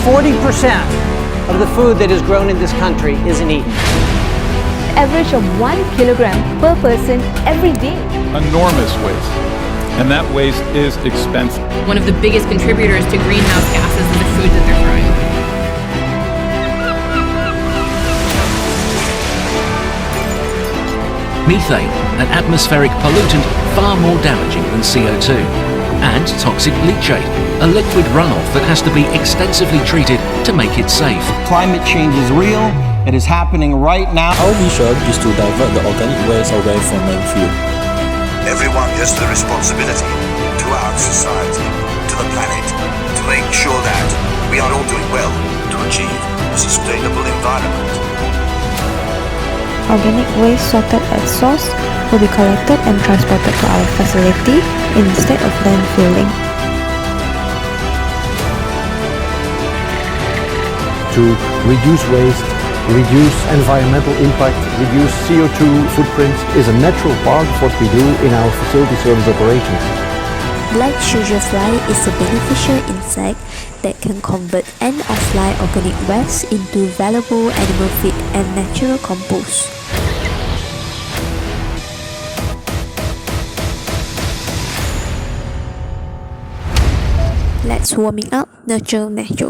40% of the food that is grown in this country isn't eaten. Average of 1 kilogram per person every day. Enormous waste. And that waste is expensive. One of the biggest contributors to greenhouse gases is the food that they're throwing away. Methane, an atmospheric pollutant far more damaging than CO2. And toxic leachate, a liquid runoff that has to be extensively treated to make it safe. Climate change is real. It is happening right now. Our mission is to divert the organic waste away from landfill. Everyone has the responsibility to our society, to the planet, to make sure that we are all doing well to achieve a sustainable environment. Organic waste sorted at source will be collected and transported to our facility instead of landfilling. To reduce waste, reduce environmental impact, reduce CO2 footprint is a natural part of what we do in our facility service operations. Black sugar fly is a beneficial insect that can convert end-of-life organic waste into valuable animal feed and natural compost. Let's warming up, nurture natural.